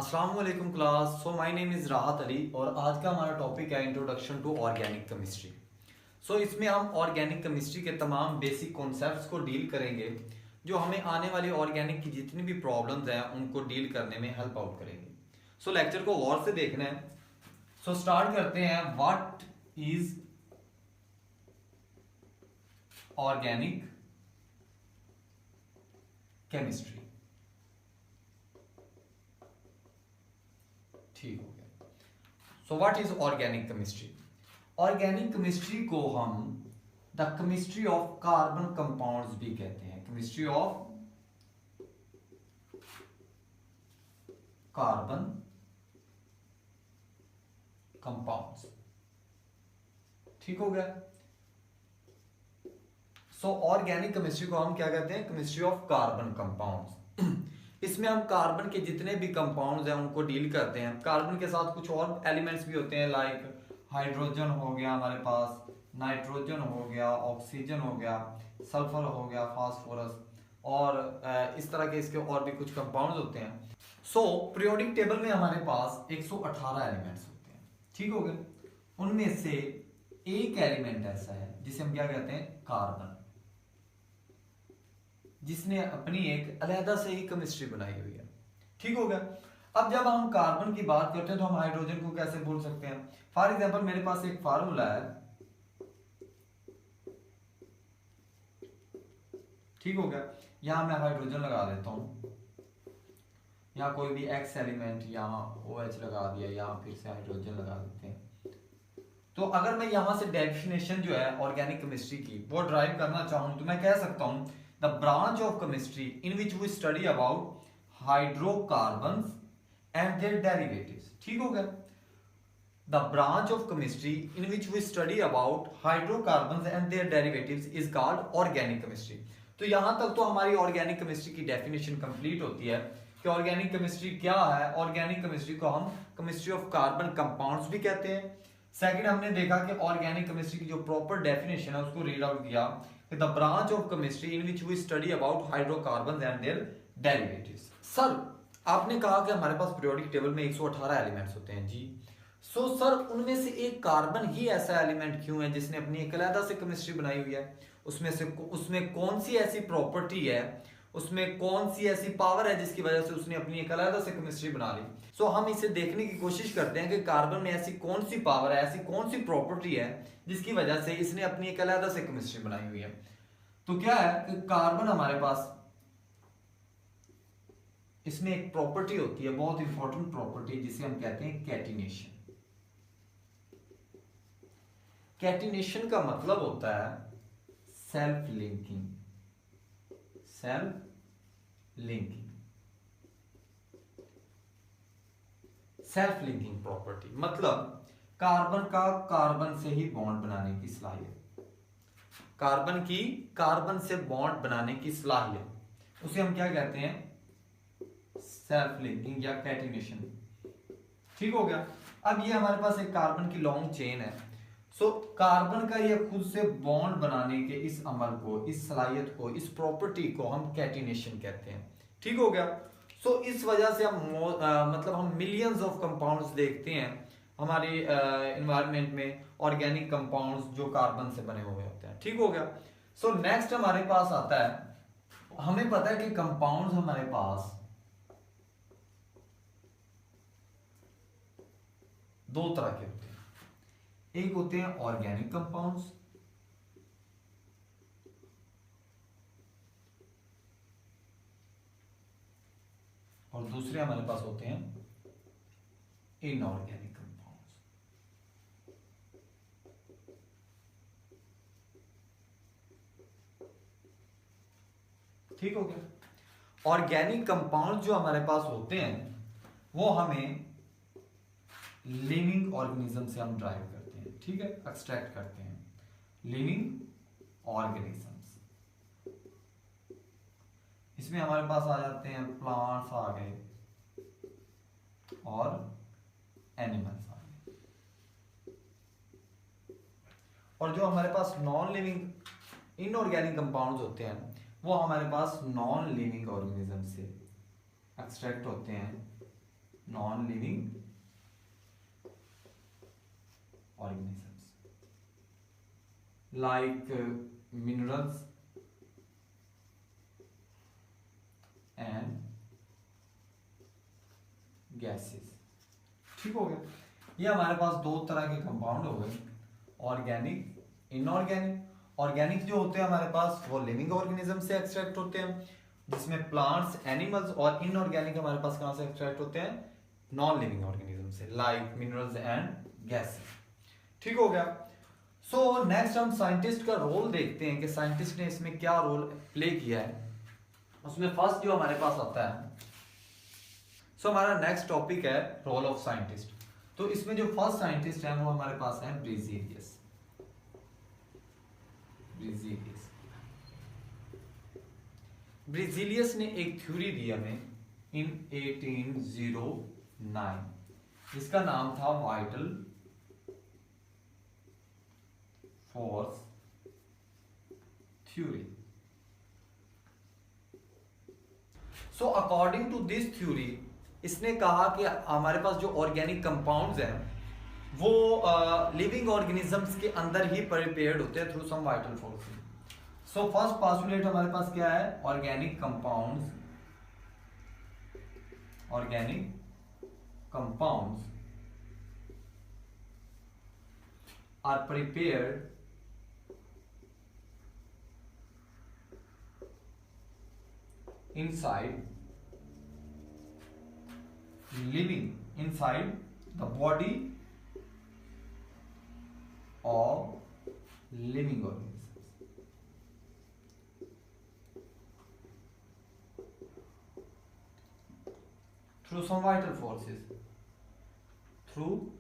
अस्सलाम वालेकुम class. So my name is राहत अली और आज का हमारा टॉपिक है इंट्रोडक्शन टू ऑर्गेनिक केमिस्ट्री। सो इसमें हम ऑर्गेनिक केमिस्ट्री के तमाम बेसिक कॉन्सेप्ट्स को डील करेंगे जो हमें आने वाली ऑर्गेनिक की जितनी भी प्रॉब्लम्स हैं उनको डील करने में हेल्प आउट करेंगे। सो लेक्चर को गौर से देखना है। सो स्टार्ट करते हैं। What is organic chemistry. ठीक हो गया। So what is organic chemistry. Organic chemistry को हम the chemistry of carbon compounds भी कहते हैं। Chemistry of carbon compounds. ठीक हो गया। सो ऑर्गेनिक केमिस्ट्री को हम क्या कहते हैं? Chemistry of carbon compounds. इसमें हम कार्बन के जितने भी कंपाउंड्स हैं उनको डील करते हैं। कार्बन के साथ कुछ और एलिमेंट्स भी होते हैं, लाइक हाइड्रोजन हो गया हमारे पास, नाइट्रोजन हो गया, ऑक्सीजन हो गया, सल्फर हो गया, फास्फोरस और इस तरह के इसके और भी कुछ कंपाउंड्स होते हैं। सो पीरियोडिक टेबल में हमारे पास 118 एलिमेंट्स होते हैं। ठीक हो गए। उनमें से एक एलिमेंट ऐसा है जिसे हम क्या कहते हैं? कार्बन, जिसने अपनी एक अलहदा से ही केमिस्ट्री बनाई हुई है। ठीक हो गया। अब जब हम कार्बन की बात करते हैं तो हम हाइड्रोजन को कैसे बोल सकते हैं? फॉर एग्जांपल मेरे पास एक फार्मूला है। ठीक हो गया। यहां मैं हाइड्रोजन लगा देता हूं, यहां कोई भी एक्स एलिमेंट, यहां OH लगा दिया, यहां फिर से हाइड्रोजन लगा देते हैं। तो अगर मैं यहां से डेफिनेशन जो है ऑर्गेनिक केमिस्ट्री की वो ड्राइव करना चाहूं तो मैं कह सकता हूं the branch of chemistry in which we study about hydrocarbons and their derivatives। ठीक हो गया। The branch of chemistry in which we study about hydrocarbons and their derivatives is called organic chemistry। तो यहां तक तो हमारी ऑर्गेनिक केमिस्ट्री की definition complete होती है कि ऑर्गेनिक केमिस्ट्री क्या है। ऑर्गेनिक केमिस्ट्री को हम केमिस्ट्री ऑफ कार्बन कंपाउंड्स भी कहते हैं। सेकंड, हमने देखा कि ऑर्गेनिक केमिस्ट्री की जो प्रॉपर डेफिनेशन है उसको रीड आउट किया, the branch of chemistry in which we study about hydrocarbons and their derivatives। Sir आपने कहा कि हमारे पास पीरियोडिक टेबल में 118 एलिमेंट्स होते हैं जी। सो सर उनमें से एक कार्बन ही ऐसा एलिमेंट क्यों है जिसने अपनी एक अलग से केमिस्ट्री बनाई हुई है? उसमें कौन सी ऐसी प्रॉपर्टी है, उसमें कौन सी ऐसी पावर है जिसकी वजह से उसने अपनी एक अलग से केमिस्ट्री बना ली? सो हम इसे देखने की कोशिश करते हैं कि कार्बन में ऐसी कौन सी पावर है, ऐसी कौन सी प्रॉपर्टी है जिसकी वजह से इसने अपनी एक अलग से केमिस्ट्री बनाई हुई है। तो क्या है कि कार्बन हमारे पास, इसमें एक प्रॉपर्टी होती है, बहुत इंपॉर्टेंट प्रॉपर्टी, जिसे हम कहते हैं कैटिनेशन। कैटिनेशन का मतलब होता है self linking. Self linking, self linking property मतलब कार्बन का कार्बन से ही बॉन्ड बनाने की सलाहियत। कार्बन की कार्बन से बॉन्ड बनाने की सलाहियत, उसे हम क्या कहते हैं? सेल्फ लिंकिंग या कैटिनेशन। ठीक हो गया। अब ये हमारे पास एक कार्बन की लॉन्ग चेन है। सो कार्बन का ये खुद से बॉन्ड बनाने के इस अमल को, इस सलाहियत को, इस प्रॉपर्टी को हम कैटिनेशन कहते हैं। ठीक हो गया। सो इस वजह से हम मतलब हम मिलियंस ऑफ कंपाउंड्स देखते हैं हमारे एनवायरनमेंट में, ऑर्गेनिक कंपाउंड्स जो कार्बन से बने हुए होते हैं। ठीक हो गया। सो नेक्स्ट हमारे पास आता है, हमें पता है कि कंपाउंड्स हमारे पास दो तरह के होते हैं। एक होते हैं ऑर्गेनिक कंपाउंड्स और दूसरे हमारे पास होते हैं इनऑर्गेनिक कंपाउंड्स। ठीक हो गया। ऑर्गेनिक कंपाउंड जो हमारे पास होते हैं वो हमें लिविंग ऑर्गेनिज्म से हम ड्राइव करते हैं। ठीक है, एक्सट्रैक्ट करते हैं लिविंग ऑर्गेनिजम्स। इसमें हमारे पास आ जाते हैं प्लांट्स आ गए और एनिमल्स आ गए। और जो हमारे पास नॉन लिविंग इनऑर्गेनिक कंपाउंड्स होते हैं वो हमारे पास नॉन लिविंग ऑर्गेनिज्म से एक्सट्रैक्ट होते हैं non living organisms like minerals and gases। ठीक हो गया। ये हमारे पास दो तरह के कंपाउंड हो गए, ऑर्गेनिक, इनऑर्गेनिक। ऑर्गेनिक जो होते हैं हमारे पास वो लिविंग ऑर्गेनिज्म से एक्सट्रैक्ट होते हैं, जिसमें प्लांट्स, एनिमल्स, और इनऑर्गेनिक हमारे पास कहां से एक्सट्रैक्ट होते हैं, नॉन लिविंग ऑर्गेनिज्म से, लाइक मिनरल्स एंड गैसेस। ठीक हो गया। सो नेक्स्ट हम साइंटिस्ट का रोल देखते हैं कि साइंटिस्ट ने इसमें क्या रोल प्ले किया है। उसमें फर्स्ट जो हमारे पास आता है, सो हमारा नेक्स्ट टॉपिक है रोल ऑफ साइंटिस्ट। तो इसमें जो फर्स्ट साइंटिस्ट है वो हमारे पास है ब्रिजीलियस। ब्रिजीलियस ने एक थ्योरी दी हमें इन 1809, जिसका नाम था vital force theory. So according to this theory, इसने कहा कि हमारे पास जो ऑर्गेनिक कंपाउंड्स हैं वो लिविंग ऑर्गेनिजम्स के अंदर ही प्रिपेयर्ड होते हैं through some vital forces. So first postulate हमारे पास क्या है, organic compounds are prepared inside the body of living organisms through some vital forces, through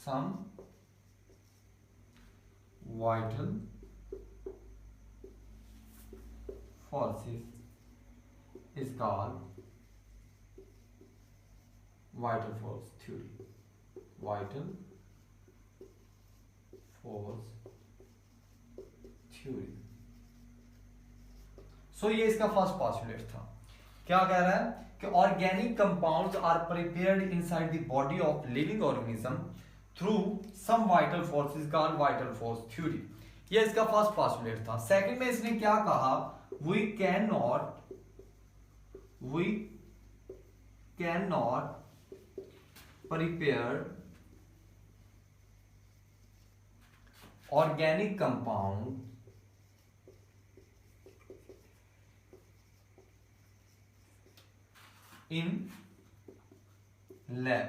some vital forces is called vital force theory। vital force theory। सो ये इसका first postulate था। क्या कह रहा है कि organic compounds are prepared inside the body of living organism through some vital forces called vital force theory. ये इसका फर्स्ट पोस्टुलेट था। सेकंड में इसने क्या कहा, we cannot prepare organic compound in lab।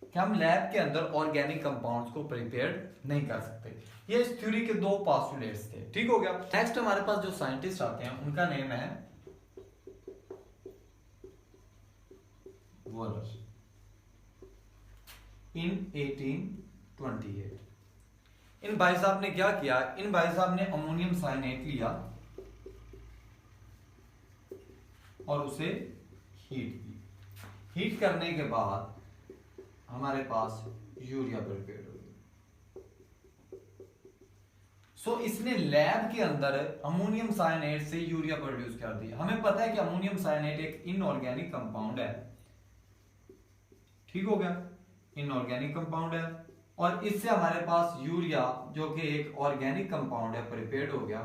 कि हम लैब के अंदर ऑर्गेनिक कंपाउंड्स को प्रिपेयर नहीं कर सकते। ये इस थ्योरी के दो पोस्टुलेट्स थे। ठीक हो गया। नेक्स्ट हमारे पास जो साइंटिस्ट आते हैं उनका नेम है वॉलर इन 1828। इन भाई साहब ने क्या किया, इन भाई साहब ने अमोनियम साइनेट लिया और उसे हीट की। हीट करने के बाद हमारे पास यूरिया प्रिपेयर हो गई। सो इसने लैब के अंदर अमोनियम साइनेट से यूरिया प्रोड्यूस कर दिया। हमें पता है कि अमोनियम साइनेट एक इनऑर्गेनिक कंपाउंड है। ठीक हो गया, इनऑर्गेनिक कंपाउंड है, और इससे हमारे पास यूरिया जो कि एक ऑर्गेनिक कंपाउंड है प्रिपेयर्ड हो गया।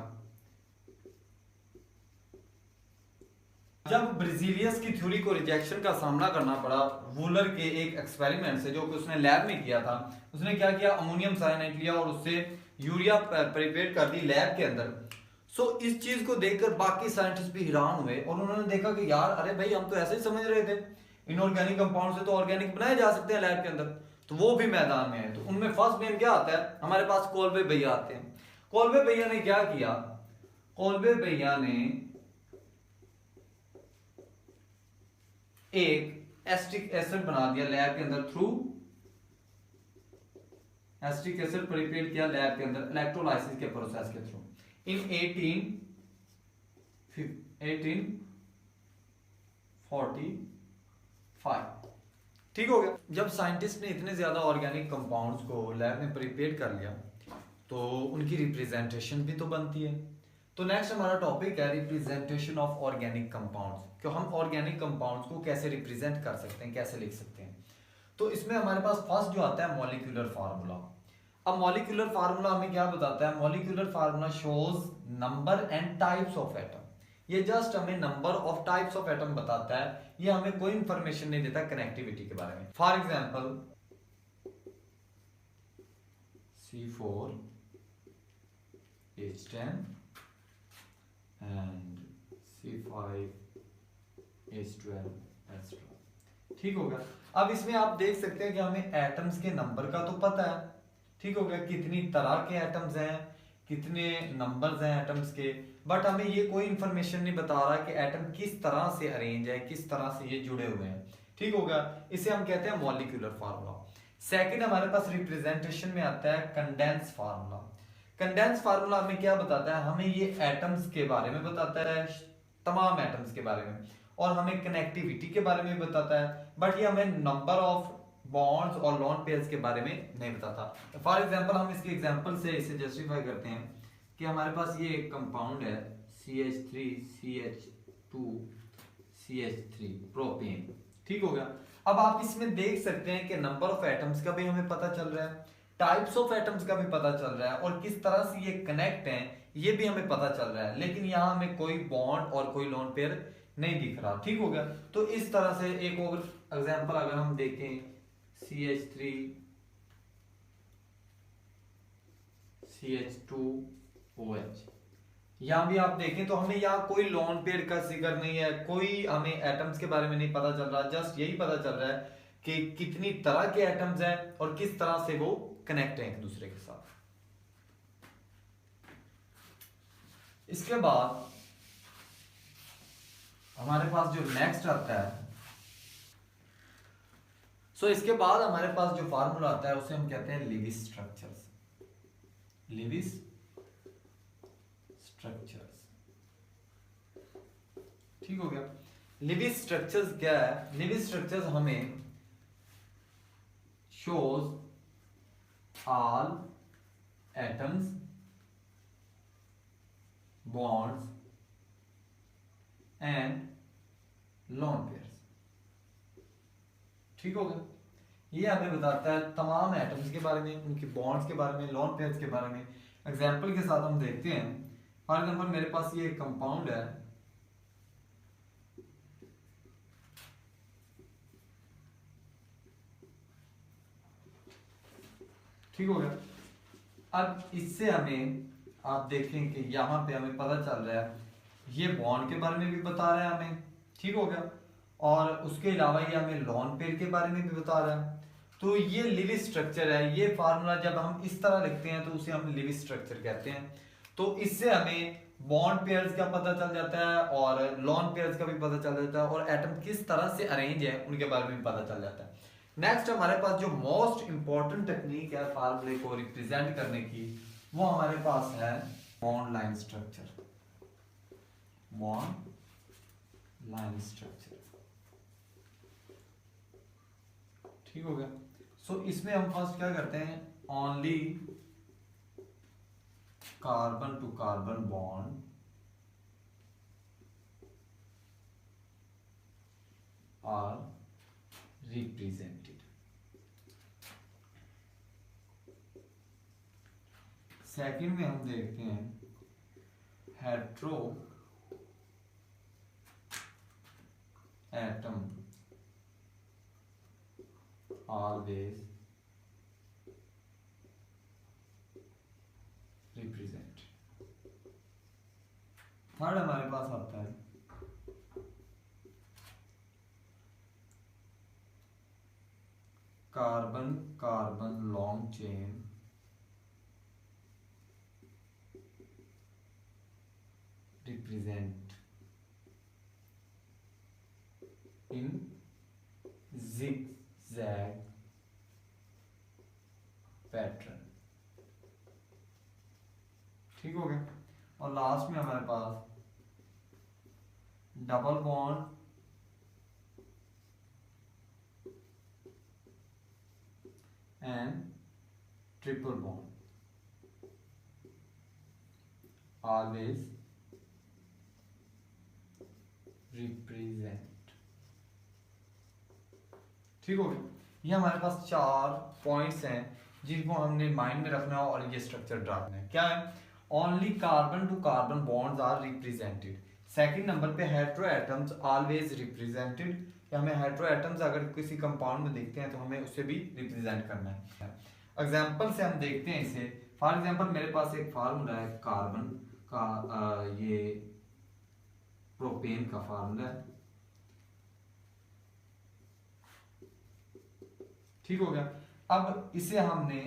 जब ब्रिजीलियस की थ्योरी को रिजेक्शन का सामना करना पड़ा वूलर के एक एक्सपेरिमेंट से जो कि उसने लैब में किया था, उसने क्या किया, अमोनियम साइनेट लिया और उससे यूरिया प्रिपेयर कर दी लैब के अंदर। सो इस चीज को देखकर बाकी साइंटिस्ट भी हैरान हुए और उन्होंने देखा कि यार अरे भाई हम तो ऐसे ही समझ रहे थे इनऑर्गेनिक कंपाउंड से तो ऑर्गेनिक बनाए जा सकते हैं लैब के अंदर, तो वो भी मैदान में है। तो उनमें फर्स्ट नेम क्या आता है, हमारे पास कोल्बे भैया आते हैं। कोल्बे भैया ने क्या किया, कोल्बे भैया ने एक एसिटिक एसिड बना दिया लैब के अंदर, थ्रू एसिटिक एसिड प्रिपेयर किया लैब के अंदर इलेक्ट्रोलाइसिस के प्रोसेस के थ्रू इन 1845। ठीक हो गया। जब साइंटिस्ट ने इतने ज्यादा ऑर्गेनिक कंपाउंड्स को लैब में प्रिपेयर कर लिया तो उनकी रिप्रेजेंटेशन भी तो बनती है। तो तो नेक्स्ट हमारा टॉपिक है रिप्रेजेंटेशन ऑफ ऑर्गेनिक कंपाउंड्स, कि हम ऑर्गेनिक कंपाउंड्स को कैसे रिप्रेजेंट कर सकते हैं, कैसे लिख सकते हैं। तो इसमें हमारे पास फर्स्ट जो आता है मॉलिक्यूलर फार्मूला। अब मॉलिक्यूलर फार्मूला हमें क्या बताता है? Molecular formula shows number and types of atom. ये जस्ट हमें number of types of atom बताता है, ये हमें कोई इंफॉर्मेशन नहीं देता कनेक्टिविटी के बारे में। For example C4H10 and C5H12, ठीक हो गया। अब इसमें आप देख सकते हैं कि हमें एटम्स के नंबर का तो पता है, ठीक हो गया, कितनी तरह के एटम्स हैं, कितने नंबर्स हैं एटम्स के, बट हमें ये कोई इंफॉर्मेशन नहीं बता रहा कि एटम किस तरह से अरेंज है, किस तरह से ये जुड़े हुए हैं, ठीक हो गया। इसे हम कहते हैं मॉलिक्यूलर फार्मूला। सेकंड हमारे पास रिप्रेजेंटेशन में आता है कंडेंस फार्मूला। कंडेंस फार्मूला हमें क्या बताता है? हमें ये एटम्स के बारे में बताता है, तमाम एटम्स के बारे में, और हमें कनेक्टिविटी के बारे में बताता है, बट ये हमें नंबर ऑफ बॉन्ड्स और लोन पेयर्स के बारे में नहीं बताता। फॉर एग्जांपल हम इसके एग्जांपल से इसे जस्टिफाई करते हैं कि हमारे पास ये एक कंपाउंड है CH3CH2CH3 प्रोपेन, ठीक हो गया। अब आप इसमें देख सकते हैं कि नंबर ऑफ एटम्स का भी हमें पता चल रहा है, टाइप्स ऑफ एटम्स का भी पता चल रहा है, और किस तरह से ये कनेक्ट हैं ये भी हमें पता चल रहा है, लेकिन यहाँ हमें कोई बॉन्ड और कोई लोन पेयर नहीं दिख रहा, ठीक हो गया। तो इस तरह से एक और एग्जांपल अगर हम देखें CH3CH2OH, यहां भी आप देखें तो हमें यहाँ कोई लोन पेयर का जिक्र नहीं है, कोई हमें एटम्स के बारे में नहीं पता चल रहा, जस्ट यही पता चल रहा है कि कितनी तरह के एटम्स हैं और किस तरह से वो कनेक्ट हैं एक दूसरे के साथ। इसके बाद हमारे पास जो नेक्स्ट आता है, इसके बाद हमारे पास जो फार्मूला आता है उसे हम कहते हैं लिविस स्ट्रक्चर्स। लिविस स्ट्रक्चर्स, ठीक हो गया। लिविस स्ट्रक्चर्स क्या है? लिविस स्ट्रक्चर्स हमें shows all atoms, bonds and lone pairs, ठीक हो गया। ये हमें बताता है तमाम एटम्स के बारे में, उनके बॉन्ड्स के बारे में, लॉन पेयर्स के बारे में। एग्जांपल के साथ हम देखते हैं। फॉर एग्जांपल मेरे पास ये कंपाउंड है ठीक हो गया। अब इससे हमें आप देखें कि यहाँ पे हमें पता चल रहा है, ये बॉन्ड के बारे में भी बता रहा है हमें, ठीक हो गया, और उसके अलावा ये हमें लॉन पेयर के बारे में भी बता रहा है। तो ये लिविस स्ट्रक्चर है। ये फार्मूला जब हम इस तरह लिखते हैं तो उसे हम लिविस स्ट्रक्चर कहते हैं। तो इससे हमें बॉन्ड पेयर्स का पता चल जाता है और लॉन पेयर्स का भी पता चल जाता है, और एटम किस तरह से अरेंज है उनके बारे में भी पता चल जाता है। नेक्स्ट हमारे पास जो मोस्ट इंपॉर्टेंट टेक्निक है फार्मूले को रिप्रेजेंट करने की, वो हमारे पास है bond line structure. Bond line structure, ठीक हो गया। इसमें हम फर्स्ट क्या करते हैं? Only carbon to carbon bond are represented. Second में हम देखते हैं hetero atom always represent। Third हमारे पास आता है carbon carbon long chain represent in zigzag pattern, ठीक हो गया। और लास्ट में हमारे पास double bond and triple bond always represent. ठीक हो गया। ये हमारे पास 4 पॉइंट्स हैं जिनको हमने माइंड में रखना है और ये स्ट्रक्चर ड्रा करना है। क्या है? Only carbon to carbon bonds are represented. Second number पे हेटेरो एटम्स ऑलवेज रिप्रेजेंटेड, कि हमें हेटेरो एटम्स अगर किसी कंपाउंड में देखते हैं तो हमें उसे भी रिप्रेजेंट करना है। एग्जांपल से हम देखते हैं इसे। फॉर एग्जांपल मेरे पास एक फार्मूला है कार्बन का, ये प्रोपेन का फार्मूला है। ठीक हो गया। अब इसे हमने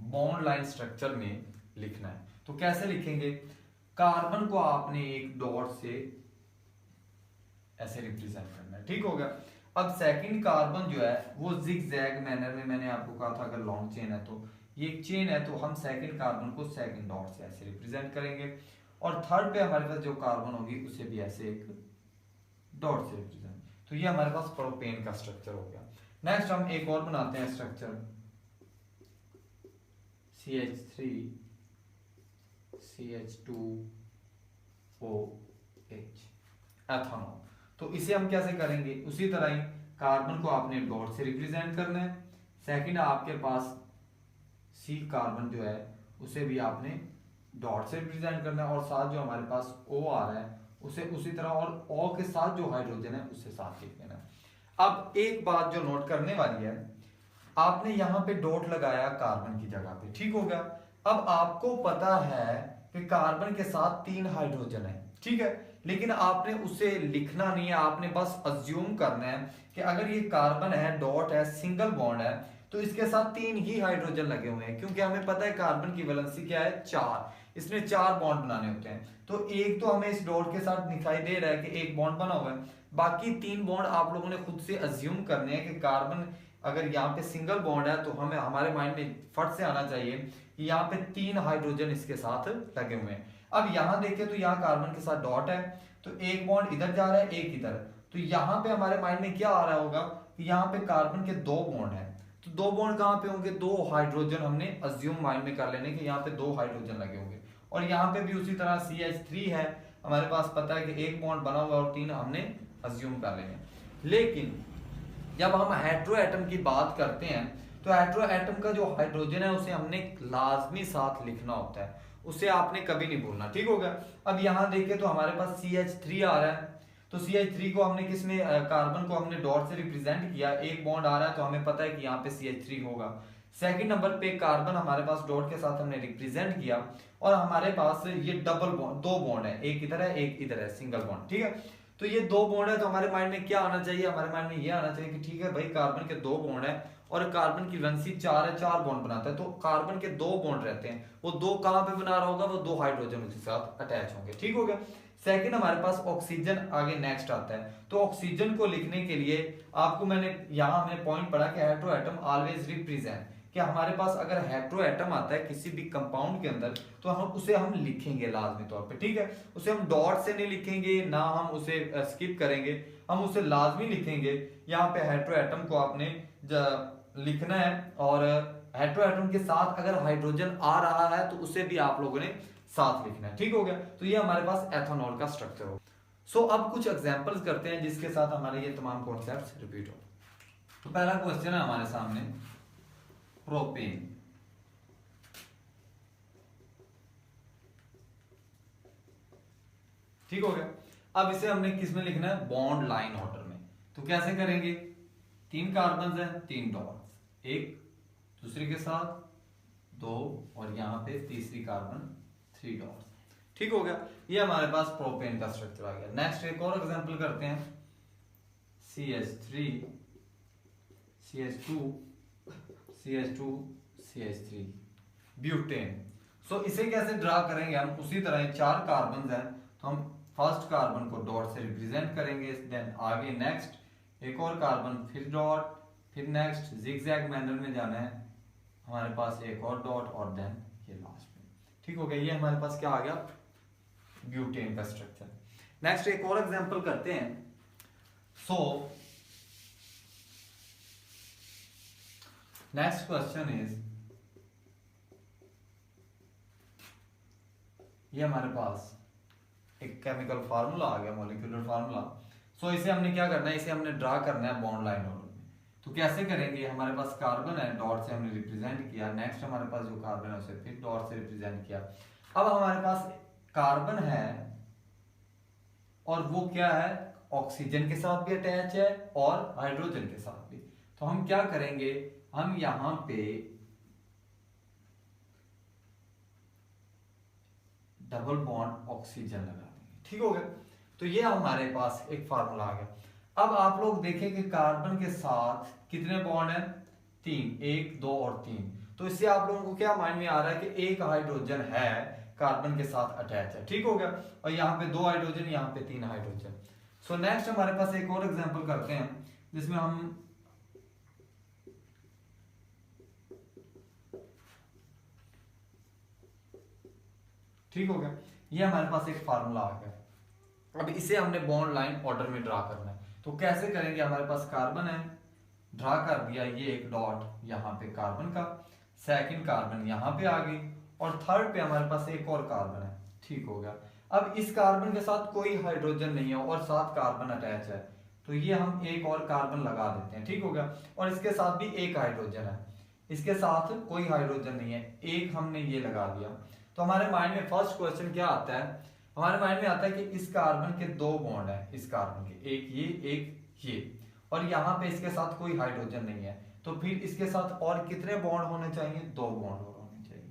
बॉन्ड लाइन स्ट्रक्चर में लिखना है, तो कैसे लिखेंगे? कार्बन को आपने एक डॉट से ऐसे रिप्रेजेंट करना है। ठीक हो गया। अब सेकंड कार्बन जो है वो जिगजैग मैनर में, मैंने आपको कहा था अगर लॉन्ग चेन है तो ये एक चेन है, तो हम सेकंड कार्बन को सेकंड डॉट से ऐसे रिप्रेजेंट करेंगे। और थर्ड पे हमारे पास जो कार्बन होगी उसे भी ऐसे एक डॉट से रिप्रेजेंट। तो ये हमारे पास प्रोपेन का स्ट्रक्चर हो गया। नेक्स्ट हम एक और बनाते हैं स्ट्रक्चर, CH3 CH2OH एथेनॉल। तो इसे हम कैसे करेंगे? उसी तरह ही कार्बन को आपने डॉट से रिप्रेजेंट करना है। सेकंड आपके पास सी कार्बन जो है उसे भी आपने डॉट से रिप्रेजेंट करना है, और साथ जो हमारे पास O आ रहा है उसे उसी तरह, और O के साथ जो हाइड्रोजन है उससे साथ लिख देना है। अब एक बात जो नोट करने वाली है, आपने यहां पे डॉट लगाया कार्बन की जगह पे। ठीक हो गया। अब आपको पता है कि कार्बन के साथ 3 हाइड्रोजन है, ठीक है, लेकिन आपने उसे लिखना नहीं है, आपने बस अज्यूम करना है कि अगर ये कार्बन है, डॉट है, सिंगल बॉन्ड है, तो इसके साथ 3 ही हाइड्रोजन लगे हुए हैं, क्योंकि हमें पता है कार्बन की वैलेंसी क्या है? 4। इसने 4 बॉन्ड बनाने होते हैं। तो एक तो हमें इस डॉट के साथ दिखाई दे रहा है कि एक बॉन्ड बना हुआ है, बाकी 3 बॉन्ड आप लोगों ने खुद से अज्यूम करने हैं कि कार्बन अगर यहाँ पे सिंगल बॉन्ड है तो हमें हमारे माइंड में फट से आना चाहिए कि यहाँ पे 3 हाइड्रोजन इसके साथ लगे हुए हैं। अब यहाँ देखें तो यहाँ कार्बन के साथ डॉट है, तो एक बॉन्ड इधर जा रहा है, एक इधर, तो यहाँ पे हमारे माइंड में क्या आ रहा होगा कि यहाँ पे कार्बन के 2 बॉन्ड है। तो 2 बॉन्ड कहाँ पे होंगे? 2 हाइड्रोजन हमने अज्यूम माइंड में कर लेने कि यहाँ पे 2 हाइड्रोजन लगे होंगे। और यहाँ पे भी उसी तरह CH3 है, हमारे पास पता है कि एक बॉन्ड बना हुआ और 3 हमने अज्यूम कर लेने। लेकिन जब हम हेटेरो एटम की बात करते हैं तो हेटेरो एटम का जो हाइड्रोजन है उसे हमने लाजमी साथ लिखना होता है, उसे आपने कभी नहीं भूलना। ठीक हो गया। अब यहाँ देखें तो हमारे पास CH3 आ रहा है, तो CH3 को हमने किसमें, कार्बन को हमने डॉट से रिप्रेजेंट किया, एक बॉन्ड आ रहा है तो हमें पता है कि यहाँ पे CH3 होगा। सेकंड नंबर पे कार्बन हमारे पास डॉट के साथ हमने रिप्रेजेंट किया, और हमारे पास ये डबल बॉन्ड, 2 बॉन्ड है, एक इधर है एक इधर है, सिंगल बॉन्ड। ठीक है। तो ये 2 बॉन्ड है, तो हमारे माइंड में क्या आना चाहिए? हमारे माइंड में ये आना चाहिए कि ठीक है भाई, कार्बन के 2 बॉन्ड है और कार्बन की वैलेंसी 4 है, 4 बॉन्ड बनाता है, तो कार्बन के 2 बॉन्ड रहते हैं, वो 2 कहां पे बना रहा होगा? वो 2 हाइड्रोजन उसके साथ अटैच होंगे। ठीक हो गया। सेकंड हमारे पास ऑक्सीजन आगे नेक्स्ट आता है, तो ऑक्सीजन को लिखने के लिए आपको मैंने यहां हमने पॉइंट पढ़ा कि हेटेरो एटम ऑलवेज रिप्रेजेंट, कि हमारे पास अगर हेटेरो एटम आता है किसी भी कंपाउंड के अंदर तो हम उसे हम लिखेंगे लाजमी तौर पे। ठीक है। उसे हम डॉट से नहीं लिखेंगे, ना हम उसे स्किप करेंगे, हम उसे लाजमी लिखेंगे। यहाँ पे हेटेरो एटम को आपने लिखना है, और हेटेरो एटम के साथ अगर हाइड्रोजन आ रहा है तो उसे भी आप लोगों ने साथ लिखना है। ठीक हो गया। तो ये हमारे पास एथेनॉल का स्ट्रक्चर हो। सो अब कुछ एग्जांपल्स करते हैं जिसके साथ हमारे ये तमाम कॉन्सेप्ट्स रिपीट हो। तो पहला क्वेश्चन है हमारे सामने प्रोपेन। ठीक हो गया। अब इसे हमने किस में लिखना है? बॉन्ड लाइन ऑर्डर में। तो कैसे करेंगे? 3 कार्बन है, 3 डॉट्स, एक दूसरे के साथ 2, और यहां पे तीसरी कार्बन 3 डॉट्स। ठीक हो गया। ये हमारे पास प्रोपेन का स्ट्रक्चर आ गया। नेक्स्ट एक और एग्जांपल करते हैं, CH3 CH2 CH2 CH3 butane. सो इसे कैसे ड्रा करेंगे हम? उसी तरह 4 कार्बन हैं, तो हम फर्स्ट कार्बन को डॉट से रिप्रेजेंट करेंगे, देन आगे नेक्स्ट एक और कार्बन, फिर डॉट, फिर नेक्स्ट जिगजैग मैनर में जाना है, हमारे पास एक और डॉट, और देन ये लास्ट में। ठीक हो गया। ये हमारे पास क्या आ गया? ब्यूटेन का स्ट्रक्चर। नेक्स्ट एक और एग्जांपल करते हैं। सो नेक्स्ट क्वेश्चन इज, ये हमारे पास एक एक केमिकल फार्मूला आ गया, मॉलिक्यूलर फार्मूला। सो इसे हमने क्या करना है, इसे हमने ड्रा करना है बॉन्ड लाइन ऑर्डर में। तो कैसे करेंगे, हमारे पास कार्बन है, डॉट से हमने रिप्रेजेंट किया, नेक्स्ट हमारे पास जो कार्बन है उसे फिर डॉट से रिप्रेजेंट किया। अब हमारे पास कार्बन है और वो क्या है, ऑक्सीजन के साथ भी अटैच है और हाइड्रोजन के साथ भी। तो हम क्या करेंगे, हम यहां पे डबल बॉन्ड ऑक्सीजन लगा देंगे, ठीक हो गया। तो ये हमारे पास एक फार्मूला आ गया। अब आप लोग देखें कि कार्बन के साथ कितने बॉन्ड हैं, 3, 1, 2 और 3। तो इससे आप लोगों को क्या माइंड में आ रहा है कि एक हाइड्रोजन है कार्बन के साथ अटैच है, ठीक हो गया। और यहाँ पे 2 हाइड्रोजन, यहाँ पे 3 हाइड्रोजन। सो नेक्स्ट हमारे पास एक और एग्जांपल करते हैं जिसमें हम ठीक हो गया, ये हमारे पास एक फार्मूला आ गया। अब इसे हमने बॉन्ड लाइन ऑर्डर में ड्रा करना है। तो कैसे करेंगे, हमारे पास कार्बन है, ड्रा कर दिया ये एक डॉट यहाँ पे कार्बन का, सेकंड कार्बन यहाँ पे आ गई और थर्ड पे हमारे पास एक और कार्बन है, ठीक हो गया। अब इस कार्बन के साथ कोई हाइड्रोजन नहीं है और 7 कार्बन अटैच है, तो ये हम एक और कार्बन लगा देते हैं, ठीक हो गया। और इसके साथ भी एक हाइड्रोजन है, इसके साथ कोई हाइड्रोजन नहीं है, एक हमने ये लगा दिया। तो हमारे माइंड में फर्स्ट क्वेश्चन क्या आता है, हमारे माइंड में आता है कि इस कार्बन के 2 बॉन्ड है, इस कार्बन के एक ये और यहाँ पे इसके साथ कोई हाइड्रोजन नहीं है, तो फिर इसके साथ और कितने बॉन्ड होने चाहिए, 2 बॉन्ड और होने चाहिए,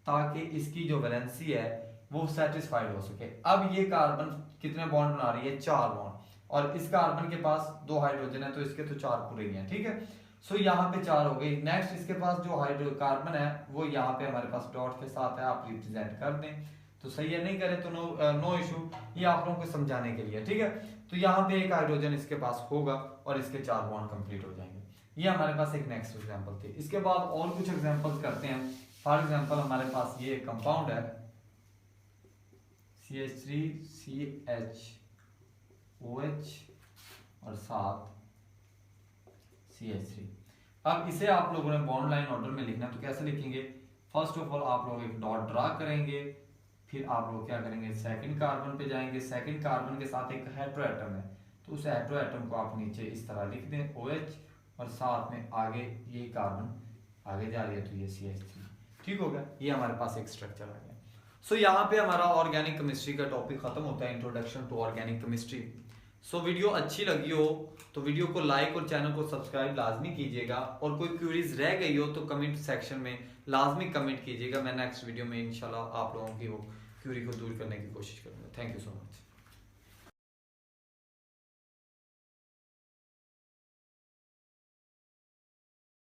ताकि इसकी जो वैलेंसी है वो सेटिस्फाइड हो सके। अब ये कार्बन कितने बॉन्ड बना रही है, 4 बॉन्ड, और इस कार्बन के पास 2 हाइड्रोजन है तो इसके तो 4 पूरे ही हैं, ठीक है। सो यहाँ पे 4 हो गई। नेक्स्ट इसके पास जो हाइड्रो कार्बन है वो यहाँ पे हमारे पास डॉट के साथ है, आप रिप्रेजेंट कर दें तो सही है, नहीं करें तो नो इशू, ये आप लोगों को समझाने के लिए, ठीक है। तो यहाँ पे एक हाइड्रोजन इसके पास होगा और इसके 4 बॉन्ड कंप्लीट हो जाएंगे। ये हमारे पास एक नेक्स्ट एग्जांपल थी। इसके बाद और कुछ एग्जांपल्स करते हैं। फॉर एग्जांपल हमारे पास ये कंपाउंड है CH3CHOH और साथ CH3। अब इसे आप लोगों ने बॉन्ड लाइन ऑर्डर में लिखना है, तो कैसे लिखेंगे, फर्स्ट ऑफ ऑल आप लोग एक डॉट ड्रा करेंगे, फिर आप लोग क्या करेंगे, सेकंड कार्बन पे जाएंगे, सेकंड कार्बन के साथ एक हेटेरो एटम है तो उस हेटेरो एटम को आप नीचे इस तरह लिख दें OH, और साथ में आगे ये कार्बन आगे जा रही है तो ये CH3, ठीक हो गया। ये हमारे पास एक स्ट्रक्चर आ गया। सो यहाँ पे हमारा ऑर्गेनिक केमिस्ट्री का टॉपिक खत्म होता है, introduction to organic chemistry. So video अच्छी लगी हो तो वीडियो को लाइक और चैनल को सब्सक्राइब लाजमी कीजिएगा, और कोई क्वेरीज रह गई हो तो कमेंट सेक्शन में लाजमी कमेंट कीजिएगा। मैं नेक्स्ट वीडियो में इंशाल्लाह आप लोगों की वो क्वेरी को दूर करने की कोशिश करूंगा। Thank you so much.